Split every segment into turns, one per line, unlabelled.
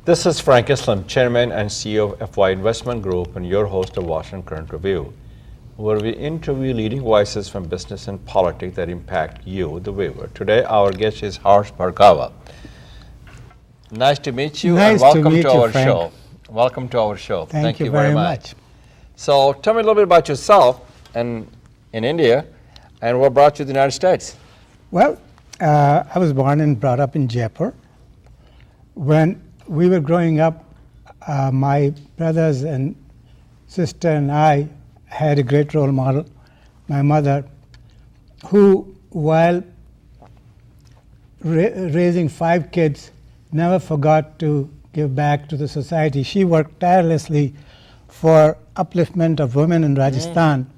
This is Frank Islam, Chairman and CEO of FY Investment Group and your host of Washington Current Review, where we interview leading voices from business and politics that impact you, the viewer. Today, our guest is Harsh Bhargava. Nice to meet you and welcome to our show. Welcome to our show.
Thank you very much.
So tell me a little bit about yourself and in India and what brought you to the United States.
Well, I was born and brought up in Jaipur. When we were growing up, my brothers and sister and I had a great role model, my mother, who, while raising 5 kids, never forgot to give back to the society. She worked tirelessly for upliftment of women in Rajasthan,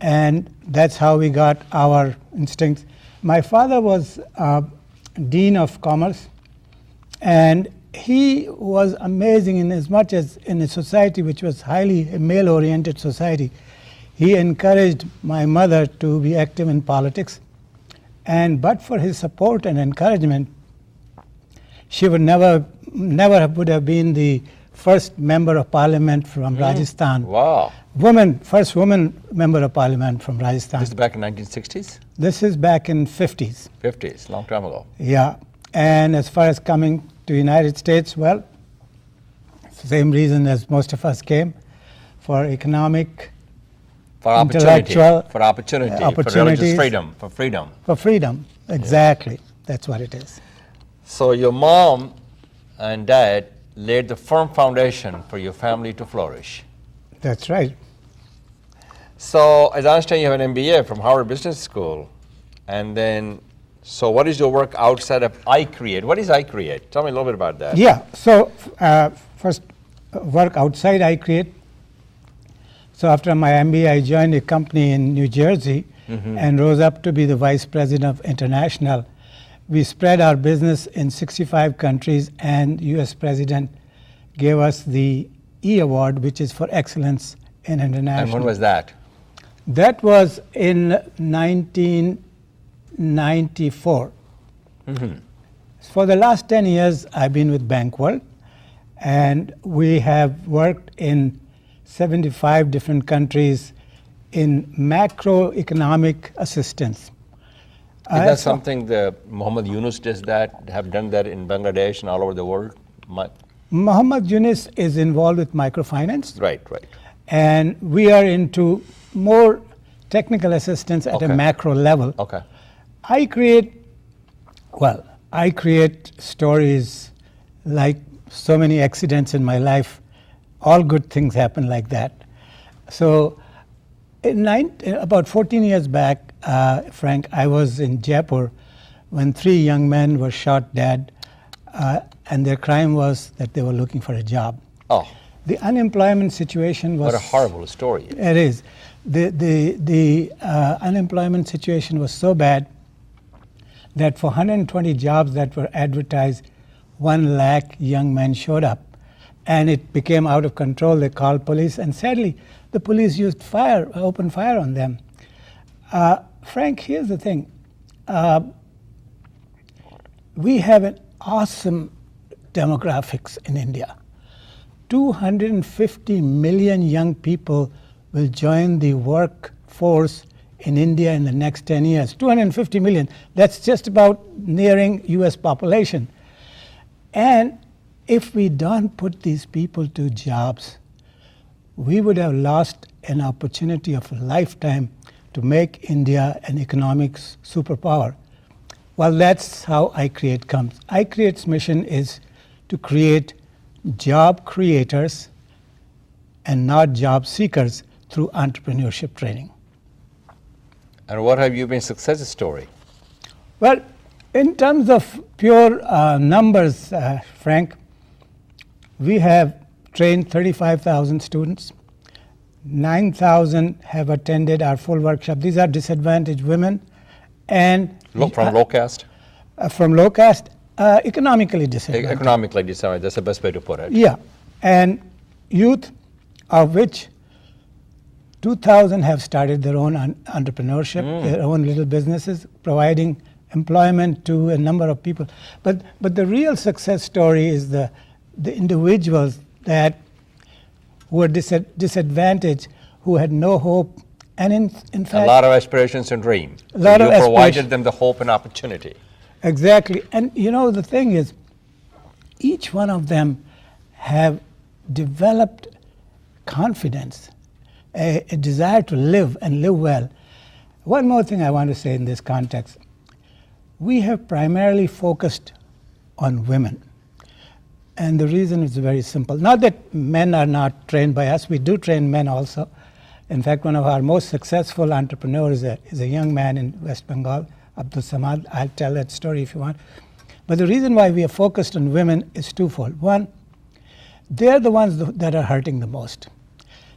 and that's how we got our instincts. My father was Dean of Commerce, and he was amazing in as much as in a society which was highly a male-oriented society. He encouraged my mother to be active in politics, and but for his support and encouragement, she would never would have been the first member of parliament from Rajasthan.
Wow.
First woman member of parliament from Rajasthan.
This is back in 1960s?
This is back in 50s.
50s, long time ago.
Yeah. And as far as coming to United States, well, same reason as most of us came, for economic, intellectual,
for opportunity, for religious freedom, for freedom.
For freedom, exactly. Yeah. That's what it is.
So your mom and dad laid the firm foundation for your family to flourish.
That's right.
So as I understand, you have an MBA from Harvard Business School, and then, so what is your work outside of iCreate? What is iCreate? Tell me a little bit about that.
Yeah, so first work outside iCreate. So after my MBA, I joined a company in New Jersey and rose up to be the vice president of international. We spread our business in 65 countries, and US President gave us the E Award, which is for excellence in international.
And when was that?
That was in 1994. For the last 10 years, I've been with Bank World, and we have worked in 75 different countries in macroeconomic assistance.
Is that something that Muhammad Yunus does that, have done that in Bangladesh and all over the world?
Muhammad Yunus is involved with microfinance.
Right.
And we are into more technical assistance at a macro level.
Okay.
I create stories like so many accidents in my life. All good things happen like that. So about 14 years back, Frank, I was in Jaipur when 3 young men were shot dead, and their crime was that they were looking for a job.
Oh.
The unemployment situation was...
What a horrible story.
It is. The unemployment situation was so bad that for 120 jobs that were advertised, 1 lakh young men showed up. And it became out of control. They called police, and sadly, the police used open fire on them. Frank, here's the thing. We have an awesome demographics in India. 250 million young people will join the workforce in India in the next 10 years. 250 million. That's just about nearing US population. And if we don't put these people to jobs, we would have lost an opportunity of a lifetime to make India an economics superpower. Well, that's how iCreate comes. iCreate's mission is to create job creators and not job seekers through entrepreneurship training.
And what have you been success story?
Well, in terms of pure numbers, Frank, we have trained 35,000 students. 9,000 have attended our full workshop. These are disadvantaged women and...
From low caste?
From low caste, economically disadvantaged.
Economically disadvantaged, that's the best way to put it.
Yeah, and youth, of which 2,000 have started their own entrepreneurship, their own little businesses, providing employment to a number of people. But the real success story is the the individuals that were disadvantaged, who had no hope, and in fact,
A lot of aspirations and dreams.
A lot
you
of
provided
aspiration.
them the hope and opportunity.
Exactly. And you know, the thing is, each one of them have developed confidence, a desire to live and live well. One more thing I want to say in this context. We have primarily focused on women. And the reason is very simple. Not that men are not trained by us, we do train men also. In fact, one of our most successful entrepreneurs is a young man in West Bengal, Abdul Samad. I'll tell that story if you want. But the reason why we are focused on women is twofold. One, they're the ones that are hurting the most.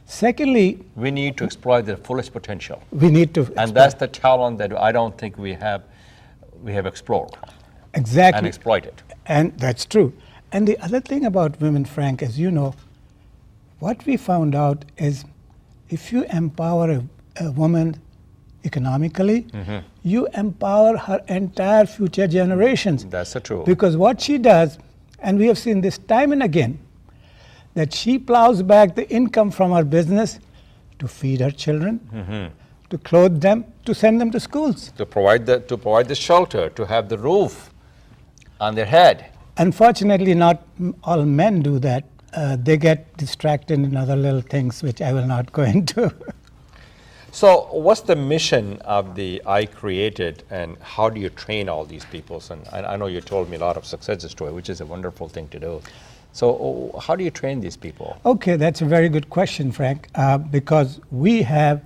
Secondly,
We need to exploit their fullest potential.
we need to
And that's the talent that I don't think we have explored and
exactly,
exploited.
and that's true. And the other thing about women, Frank, as you know, what we found out is if you empower a woman economically, you empower her entire future generations.
That's the truth.
Because what she does, and we have seen this time and again, that she plows back the income from her business to feed her children, to clothe them, to send them to schools.
To provide the shelter, to have the roof on their head.
Unfortunately, not all men do that. They get distracted in other little things, which I will not go into.
So what's the mission of the I Created, and how do you train all these people? And I know you told me a lot of success story, which is a wonderful thing to do. So how do you train these people?
Okay, that's a very good question, Frank, because we have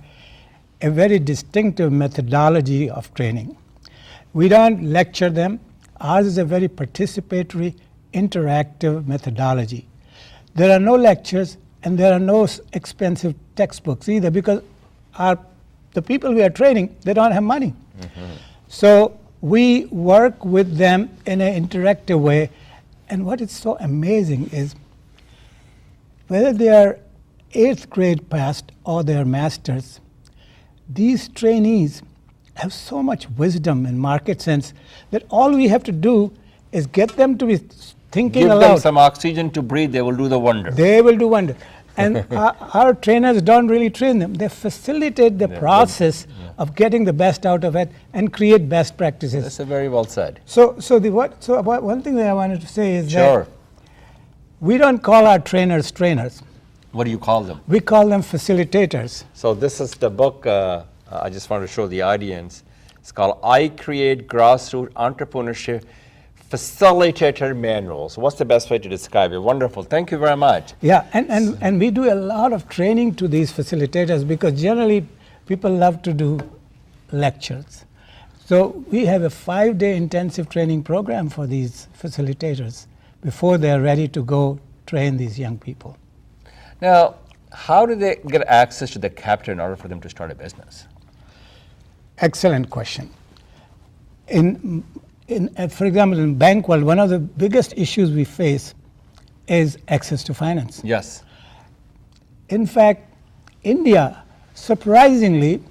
a very distinctive methodology of training. We don't lecture them. Ours is a very participatory, interactive methodology. There are no lectures and there are no expensive textbooks either, because the people we are training, they don't have money. So we work with them in an interactive way. And what is so amazing is whether they are 8th grade passed or they are masters, these trainees have so much wisdom and market sense that all we have to do is get them to be thinking
Give
aloud.
them some oxygen to breathe, they will do the wonder.
They will do wonders. And our trainers don't really train them. They facilitate the process of getting the best out of it and create best practices.
That's very well said.
So one thing that I wanted to say is
Sure.
that we don't call our trainers trainers.
What do you call them?
We call them facilitators.
So this is the book, I just want to show the audience. It's called I Create Grassroots Entrepreneurship Facilitator Manual. So what's the best way to describe it? Wonderful. Thank you very much.
Yeah, and we do a lot of training to these facilitators because generally people love to do lectures. So we have a 5-day intensive training program for these facilitators before they're ready to go train these young people.
Now, how do they get access to the capital in order for them to start a business?
Excellent question. For example, in bank world, one of the biggest issues we face is access to finance.
Yes.
In fact, India, surprisingly,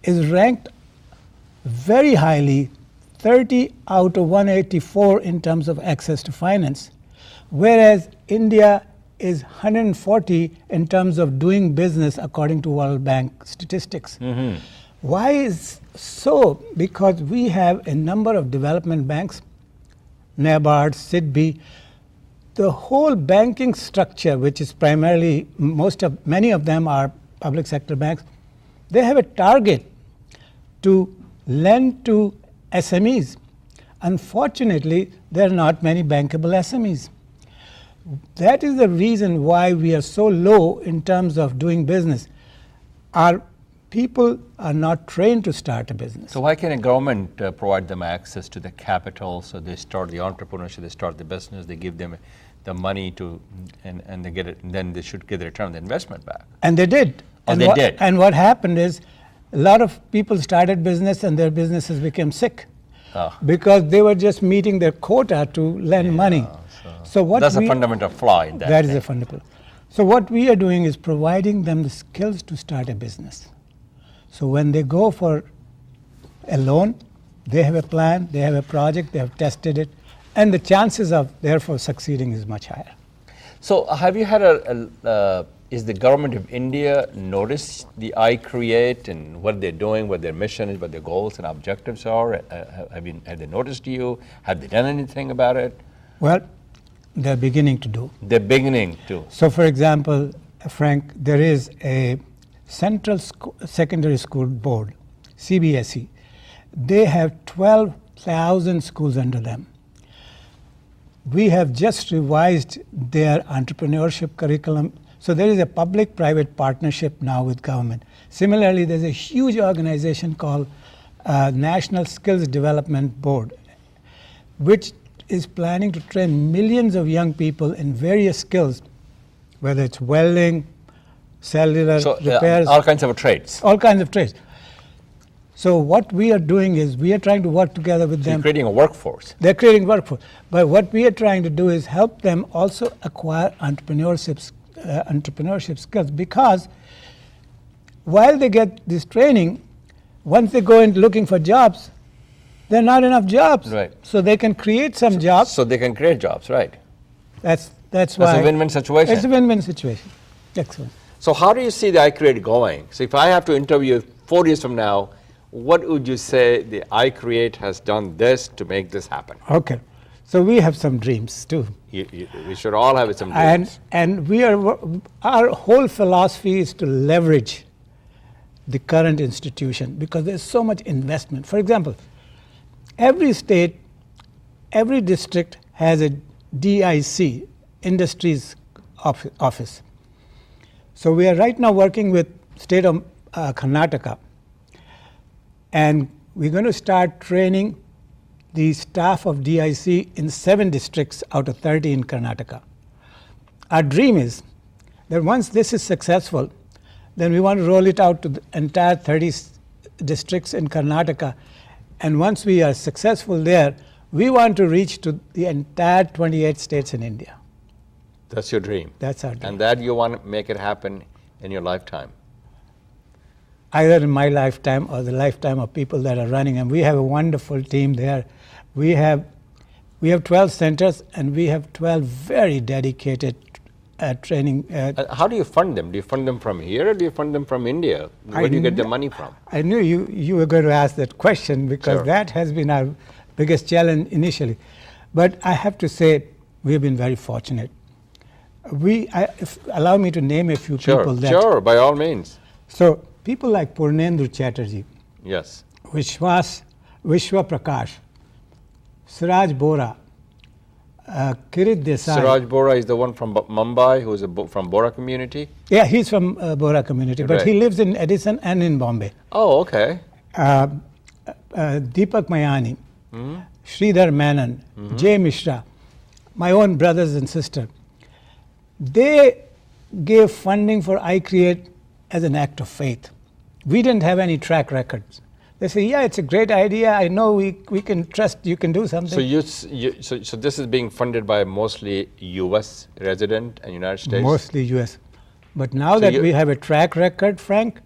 is ranked very highly, 30 out of 184 in terms of access to finance, whereas India is 140 in terms of doing business according to World Bank statistics. Why is so? Because we have a number of development banks, NABARD, SIDBI. The whole banking structure, which is primarily many of them are public sector banks, they have a target to lend to SMEs. Unfortunately, there are not many bankable SMEs. That is the reason why we are so low in terms of doing business. Our people are not trained to start a business.
So why can a government provide them access to the capital so they start the entrepreneurship, they start the business, they give them the money to, and they get it, and then they should get the return on the investment back?
And they did.
Oh,
and
they did.
And what happened is a lot of people started business and their businesses became sick because they were just meeting their quota to lend money. So what
that's a fundamental flaw in that.
That is a fundamental. So what we are doing is providing them the skills to start a business. So when they go for a loan, they have a plan, they have a project, they have tested it, And the chances of therefore succeeding is much higher.
So have you had is the government of India noticed the iCreate and what they're doing, what their mission is, what their goals and objectives are? Have they noticed you? Have they done anything about it?
Well, they're beginning to do.
They're beginning to.
So for example, Frank, there is a Central Secondary School Board, CBSE. They have 12,000 schools under them. We have just revised their entrepreneurship curriculum. So there is a public-private partnership now with government. Similarly, there's a huge organization called National Skills Development Board, which is planning to train millions of young people in various skills, whether it's welding, cellular, repairs.
All kinds of trades.
All kinds of trades. So what we are doing is we are trying to work together with them.
You're creating a workforce.
They're creating workforce. But what we are trying to do is help them also acquire entrepreneurship skills, because while they get this training, once they go in looking for jobs, there are not enough jobs.
Right.
So they can create some jobs.
So they can create jobs, right?
That's why.
That's a win-win situation.
It's a win-win situation. Excellent.
So how do you see the iCreate going? So if I have to interview 4 years from now, what would you say the iCreate has done this to make this happen?
Okay. So we have some dreams too.
We should all have some dreams.
And our whole philosophy is to leverage the current institution because there's so much investment. For example, every state, every district has a DIC, Industries Office. So we are right now working with state of Karnataka, and we're going to start training the staff of DIC in 7 districts out of 30 in Karnataka. Our dream is that once this is successful, then we want to roll it out to the entire 30 districts in Karnataka. And once we are successful there, we want to reach to the entire 28 states in India.
That's your dream.
That's our dream.
And that you want to make it happen in your lifetime.
Either in my lifetime or the lifetime of people that are running. And we have a wonderful team there. We have 12 centers, and we have 12 very dedicated training.
How do you fund them? Do you fund them from here, or do you fund them from India? Where do you get the money from?
I knew you were going to ask that question, because
Sure.
that has been our biggest challenge initially. But I have to say, we have been very fortunate. Allow me to name a few people.
Sure, by all means.
So people like Purnendu Chatterjee,
Yes.
Vishwa Prakash, Siraj Bora, Kirit Desai.
Siraj Bora is the one from Mumbai, who is from Bora community?
Yeah, he's from Bora community, but he
Right.
lives in Edison and in Bombay.
Oh, okay.
Deepak Mayani, Sridhar Menon, Jay Mishra, my own brothers and sisters. They gave funding for iCreate as an act of faith. We didn't have any track records. They say, yeah, it's a great idea. I know we can trust you can do something.
So this is being funded by mostly U.S. resident and United States?
Mostly US. But now that we have a track record, Frank,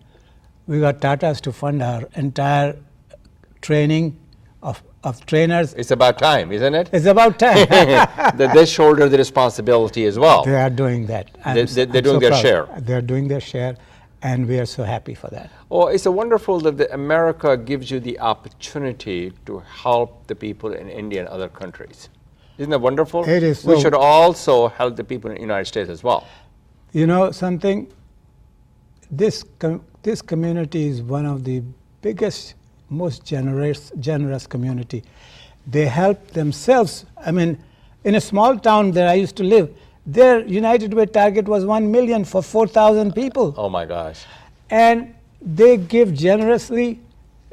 we got Tatas to fund our entire training of trainers.
It's about time, isn't it?
It's about time.
That they shoulder the responsibility as well.
They are doing that.
They're doing their share.
They're doing their share, and we are so happy for that.
Oh, it's wonderful that America gives you the opportunity to help the people in India and other countries. Isn't that wonderful?
It is.
We
So
should also help the people in the United States as well.
you know something? This community is one of the biggest, most generous community. They help themselves. I mean, in a small town that I used to live, their United Way target was 1 million for 4,000 people.
Oh my gosh.
And they give generously.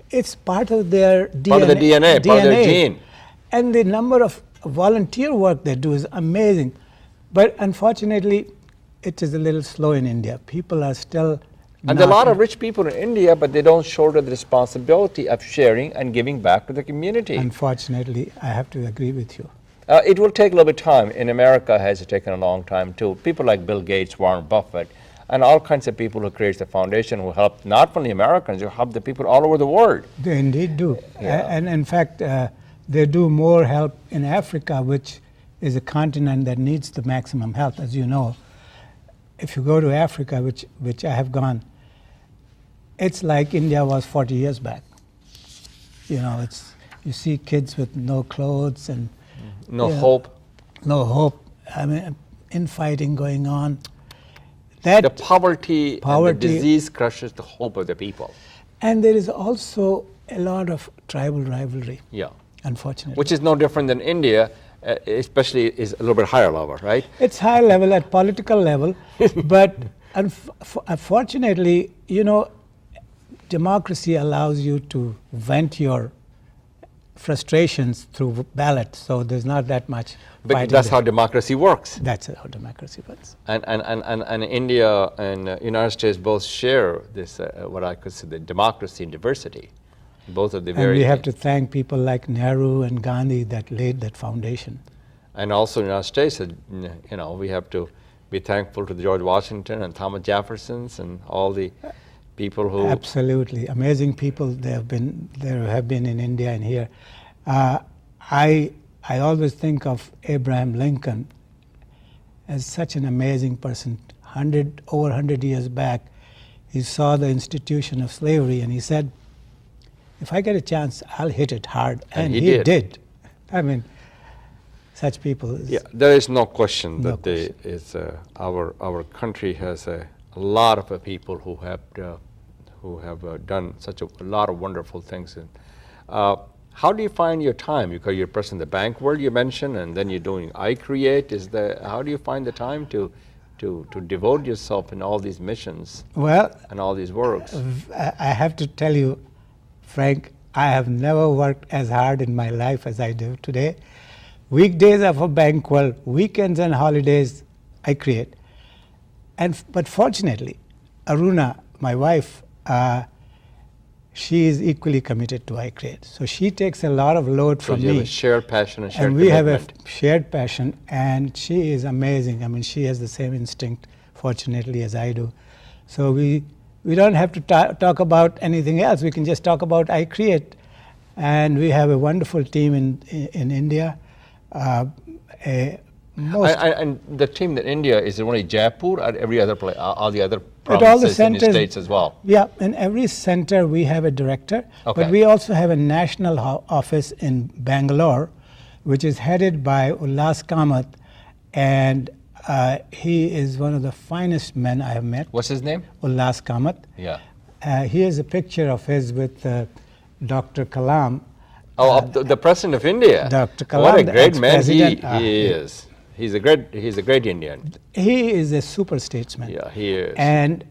It's part of their DNA.
Part of the DNA, part of their gene.
And the number of volunteer work they do is amazing. But unfortunately, it is a little slow in India. People are still
And there are a lot of rich people in India, but they don't shoulder the responsibility of sharing and giving back to the community.
Unfortunately, I have to agree with you.
It will take a little bit of time. In America, it has taken a long time too. People like Bill Gates, Warren Buffett, and all kinds of people who create the foundation who help not only Americans, who help the people all over the world.
They indeed do.
Yeah.
And in fact, they do more help in Africa, which is a continent that needs the maximum help, as you know. If you go to Africa, which I have gone, it's like India was 40 years back. You know, you see kids with no clothes and
no hope.
No hope. I mean, infighting going on.
The poverty and the disease crushes the hope of the people.
And there is also a lot of tribal rivalry.
Yeah.
Unfortunately.
Which is no different than India, especially is a little bit higher level, right?
It's high level at political level, but unfortunately, you know, democracy allows you to vent your frustrations through ballot, so there's not that much
But that's how democracy works.
That's how democracy works.
And India and United States both share this, what I consider democracy and diversity. Both of the very.
And we have to thank people like Nehru and Gandhi that laid that foundation.
And also in the United States, you know, we have to be thankful to George Washington and Thomas Jeffersons and all the people who.
Absolutely, amazing people. There have been in India and here. I always think of Abraham Lincoln as such an amazing person. Over 100 years back, he saw the institution of slavery and he said, if I get a chance, I'll hit it hard. And he did. I mean, such people.
Yeah, there is no question that our country has a lot of people who have done such a lot of wonderful things. And how do you find your time? Because you're present in the bank world you mentioned, and then you're doing iCreate. How do you find the time to devote yourself in all these missions?
Well,
and all these works.
I have to tell you, Frank, I have never worked as hard in my life as I do today. Weekdays are for bank world, weekends and holidays I create. But fortunately, Aruna, my wife, she is equally committed to iCreate. So she takes a lot of load from me.
So you have a shared passion and shared
commitment. And we have a shared passion, and she is amazing. I mean, she has the same instinct, fortunately, as I do. So we don't have to talk about anything else. We can just talk about iCreate. And we have a wonderful team in India.
And the team in India, is it only Jaipur or every other place, all the other provinces
all the centers,
in the states as well?
Yeah, in every center we have a director,
okay.
But we also have a national office in Bangalore, which is headed by Ullas Kamath, and he is one of the finest men I have met.
What's his name?
Ullas Kamath.
Yeah.
Here's a picture of his with Dr. Kalam.
Oh, the President of India.
Dr. Kalam,
what a great man he
is.
He's a great Indian.
He is a super statesman.
Yeah, he is.
And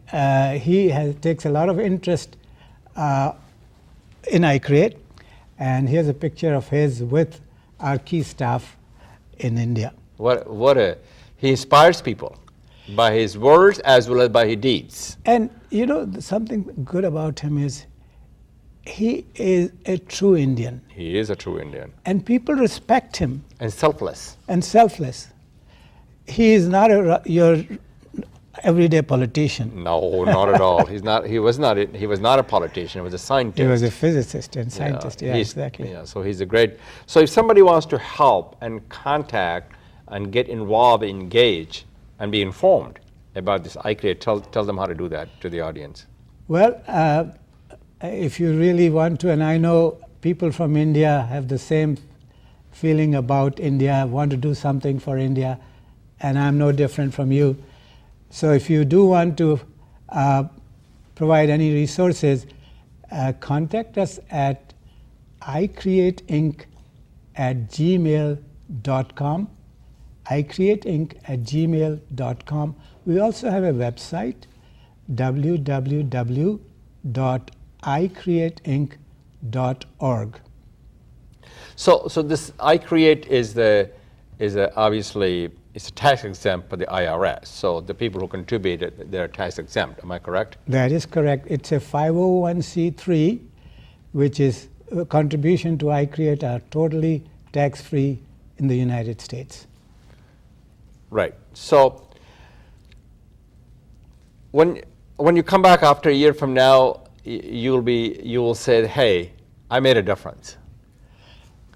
he takes a lot of interest in iCreate. And here's a picture of his with our key staff in India.
He inspires people by his words as well as by his deeds.
And you know, something good about him is he is a true Indian.
He is a true Indian.
And people respect him.
And selfless.
And selfless. He is not your everyday politician.
No, not at all. He was not a politician. He was a scientist.
He was a physicist and scientist. Yeah, exactly.
Yeah, so he's a great. So if somebody wants to help and contact and get involved, engage, and be informed about this iCreate, tell them how to do that to the audience.
Well, if you really want to, and I know people from India have the same feeling about India, want to do something for India, and I'm no different from you. So if you do want to provide any resources, contact us at icreateinc@gmail.com, icreateinc@gmail.com. We also have a website, www.icreateinc.org.
So this iCreate is obviously it's tax exempt for the IRS. So the people who contribute, they're tax exempt. Am I correct?
That is correct. It's a 501c3, which is a contribution to iCreate are totally tax-free in the United States.
Right. So when you come back after a year from now, you will say, "Hey, I made a difference."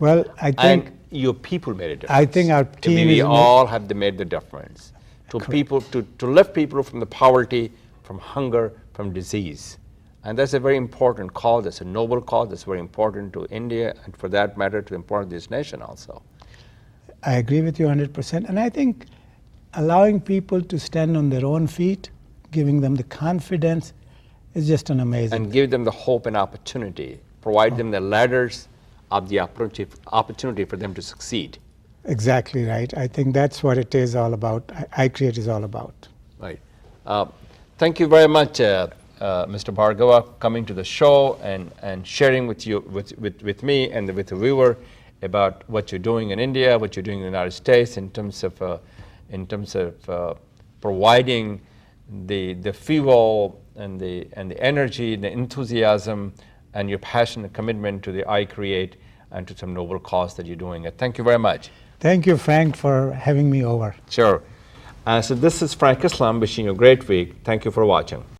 Well, I think
and your people made a difference.
I think our team
we
is
all have made the difference to people, to lift people from the poverty, from hunger, from disease. And that's a very important cause. That's a noble cause. That's very important to India, and for that matter, to important this nation also.
I agree with you 100%. And I think allowing people to stand on their own feet, giving them the confidence, is just an amazing
And give them the hope and opportunity. Provide them the ladders of the opportunity for them to succeed.
Exactly right. I think that's what it is all about. iCreate is all about.
Right. Thank you very much, Mr. Bhargava, coming to the show and sharing with you, with me and with the viewer about what you're doing in India, what you're doing in the United States in terms of providing the fuel and the energy, the enthusiasm, and your passion and commitment to the iCreate and to some noble cause that you're doing. Thank you very much.
Thank you, Frank, for having me over.
Sure. So this is Frank Islam wishing you a great week. Thank you for watching.